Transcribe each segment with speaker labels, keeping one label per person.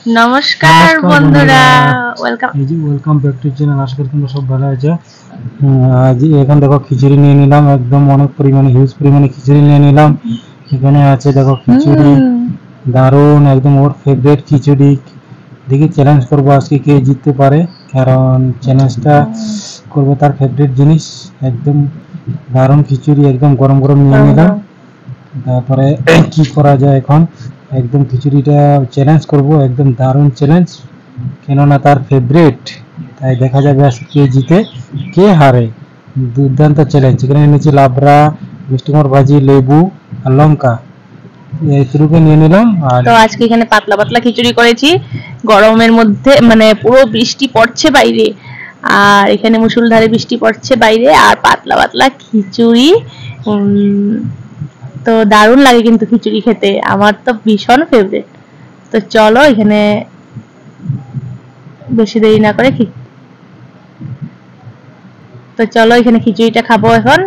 Speaker 1: নমস্কার বন্ধুরা,
Speaker 2: welcome back to channel. আশা করি তোমরা সব ভালো আছো। আজ এখন দেখো খিচুড়ি নিয়ে নিলাম, একদম অনেক পরিমাণে হিউজ পরিমাণে খিচুড়ি নিয়ে নিলাম। এখানে আছে দেখো খিচুড়ি, দারুণ একদম ওর ফেভারিট খিচুড়ি। দেখি চ্যালেঞ্জ করবো আজকে কে জিততে পারে, কারণ চ্যালেঞ্জটা করবো তার ফেভারিট জিনিস। একদম দারুণ খিচুড়ি, একদম গরম গরম নিয়ে নিলাম। তারপরে কি করা যায় এখন, একদম খিচুড়িটা চ্যালেঞ্জ করব, একদম দারুণ চ্যালেঞ্জ, কেননা তার ফেভারিট। তাই দেখা যাবে আজকে কে জিতে কে হারে। দুর্দান্ত চ্যালেঞ্জ। এখানে নিচে লাবড়া, মিষ্টি কুমড়ার ভাজি, লেবু আর লঙ্কা, এইটুকু নিয়ে নিলাম। আর
Speaker 1: তো আজকে এখানে পাতলা পাতলা খিচুড়ি করেছি গরমের মধ্যে, মানে পুরো বৃষ্টি পড়ছে বাইরে, আর এখানে মুষলধারে বৃষ্টি পড়ছে বাইরে, আর পাতলা পাতলা খিচুড়ি। তো দারুণ লাগে কিন্তু খিচুড়ি খেতে, আমার তো ভীষণ ফেভারিট। তো চলো এখানে বেশি দেরি না করে এখানে খিচুড়িটা খাবো এখন।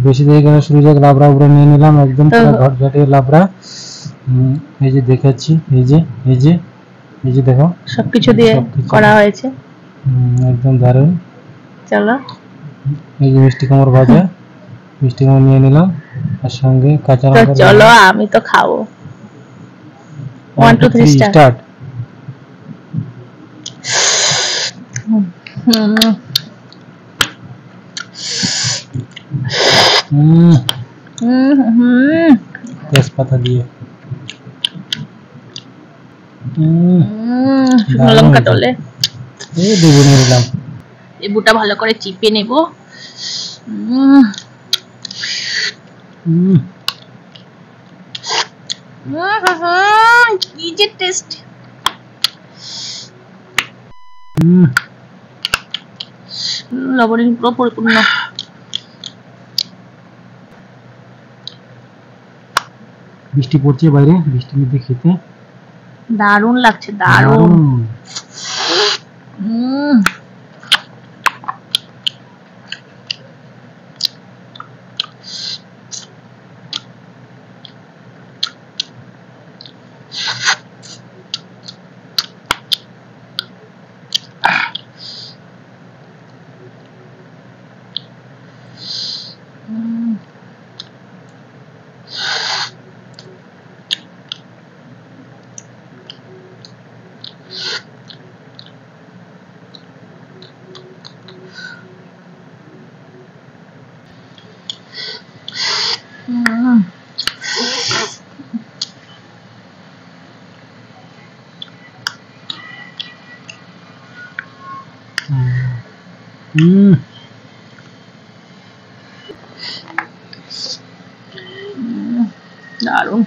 Speaker 2: বেশি দেরি করে শুরু যাক, লাবড়া উপরে নিয়ে নিলাম, একদম পুরো ঘটঘটিয়ে লাবড়া। এই যে দেখাচ্ছি, এই যে দেখো
Speaker 1: সবকিছু দিয়ে করা হয়েছে,
Speaker 2: একদম দারুণ।
Speaker 1: চলো
Speaker 2: এই যে মিষ্টি কুমড় ভাজা, মিষ্টি কুমড় নিয়ে নিলাম, আর সঙ্গে কাঁচা লঙ্কা।
Speaker 1: চলো আমি তো খাবো। 1 2 3 স্টার্ট।
Speaker 2: তেজপাতা দিয়ে
Speaker 1: শুকনো লঙ্কা টলে
Speaker 2: লেবু নিয়ে নিলাম,
Speaker 1: লেবুটা ভালো করে চিপে নেব। কি যে টেস্ট! লবণের পুরো পরিপূর্ণ।
Speaker 2: বৃষ্টি পড়ছে বাইরে, বৃষ্টির মধ্যে খেতে
Speaker 1: দারুণ লাগছে, দারুণ। দারুণ।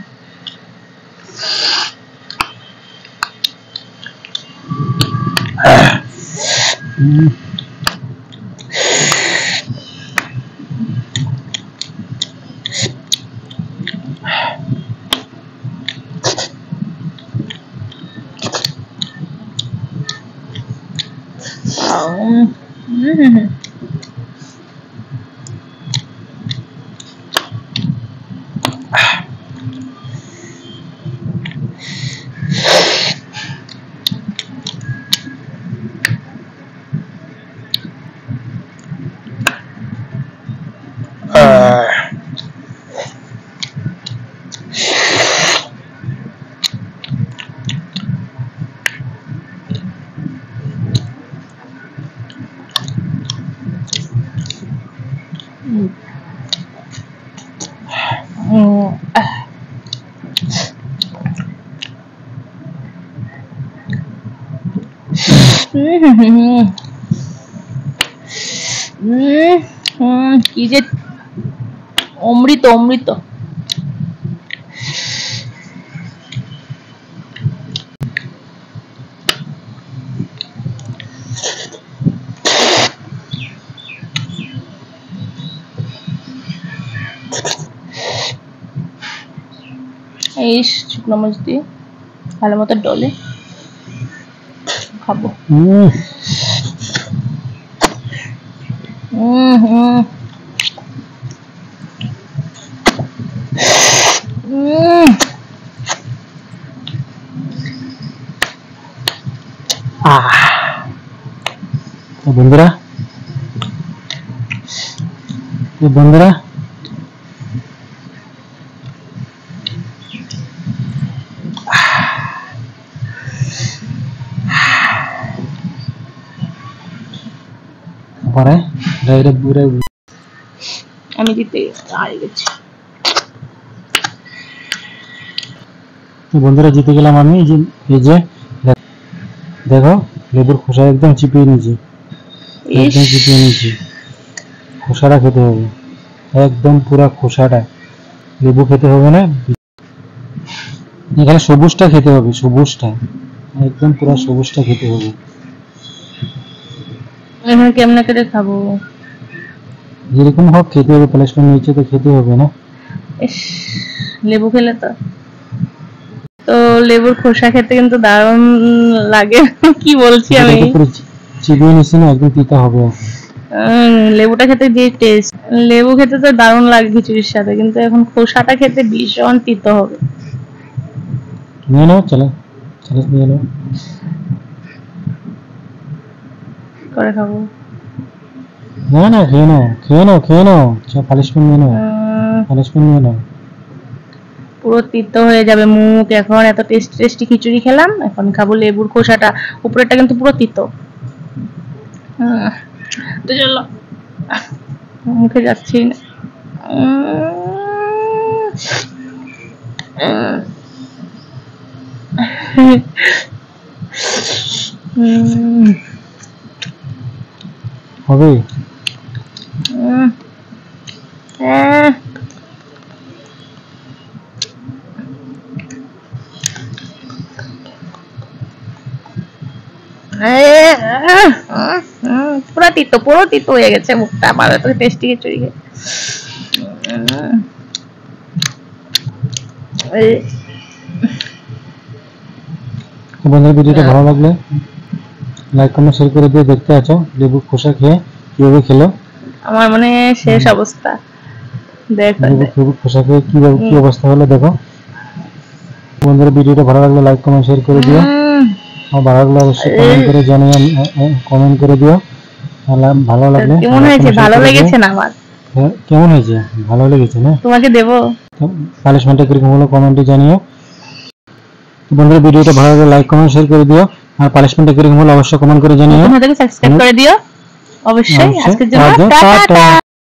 Speaker 1: কি যে অমৃত, অমৃত। এই শুকনো মরিচ দিয়ে ভালো মতো ডলে খাবো।
Speaker 2: তো বন্ধুরা পরে ডাইরেক্ট বুড়ে
Speaker 1: আমি দিতে হারিয়ে গেছি।
Speaker 2: তো বন্ধুরা জিতে গেলাম আমি। এই যে দেখো লেবুর খোসা একদম চিপিয়ে নিয়েছি, খোসাটা খেতে হবে একদম পুরা খোসাটা, লেবু খেতে হবে না, এখানে সবুজটা খেতে হবে, সবুজটা একদম পুরা সবুজটা খেতে হবে।
Speaker 1: এখন কেমনে করে খাবো?
Speaker 2: যেরকম হোক খেতে হবে, প্লাস্টিকের নিচে তো খেতে হবে না।
Speaker 1: লেবু খেলে তো লেবুর খোসা খেতে কিন্তু দারুণ লাগে। কি বলছি আমি,
Speaker 2: চিবিয়ে নিছি না, একদম তিতা হবে।
Speaker 1: লেবুটা খেতে যে টেস্ট, লেবু খেতে তো দারুণ লাগে খিচুড়ির সাথে, কিন্তু এখন খোসাটা খেতে ভীষণ তিতা হবে।
Speaker 2: নিয়ে নাও, চলো নিয়ে নাও,
Speaker 1: করে খাবো
Speaker 2: না খেয়ে নাও পানিশমেন্ট নিয়ে নাও।
Speaker 1: পুরো তিতো হয়ে যাবে মুখ। এখন এত টেস্টি খিচুড়ি খেলাম, এখন খাবো লেবুর খোসাটা, উপরেরটা কিন্তু পুরো তিতো। তো চলো, মুখে যাচ্ছি না।
Speaker 2: হবে
Speaker 1: পুরো তিতো হয়ে গেছে মুখটা আমার, এত টেস্টি খিচুড়ি খেয়ে।
Speaker 2: বন্ধুরা ভিডিওটা ভালো লাগলে লাইক কমেন্ট শেয়ার করে দিয়ে। দেখতে আছো লেবু খোসা খেয়ে কিভাবে খেলো,
Speaker 1: আমার মনে শেষ অবস্থা। দেখো
Speaker 2: লেবু খোসা খেয়ে কিভাবে কি অবস্থা হলো দেখো। বন্ধুরা ভিডিওটা ভালো লাগলে লাইক কমেন্ট শেয়ার করে দিও, আর ভালো লাগলে অবশ্যই কমেন্ট করে দিও। ভালো লাগলে
Speaker 1: কেমন হয়েছে? ভালো লেগেছে না আমার?
Speaker 2: কেমন হয়েছে? ভালো লেগেছে না?
Speaker 1: তোমাকে দেবো
Speaker 2: পানিশমেন্টটা কিরকম হলো কমেন্টে জানিও। বন্ধুরা ভিডিওটা ভালো লাগলে লাইক কমেন্ট শেয়ার করে দিও, আর পানিশমেন্টটা কিরকম হলো অবশ্যই কমেন্ট করে জানিও।
Speaker 1: সাবস্ক্রাইব করে দিও অবশ্যই। আজকের জন্য টাটা।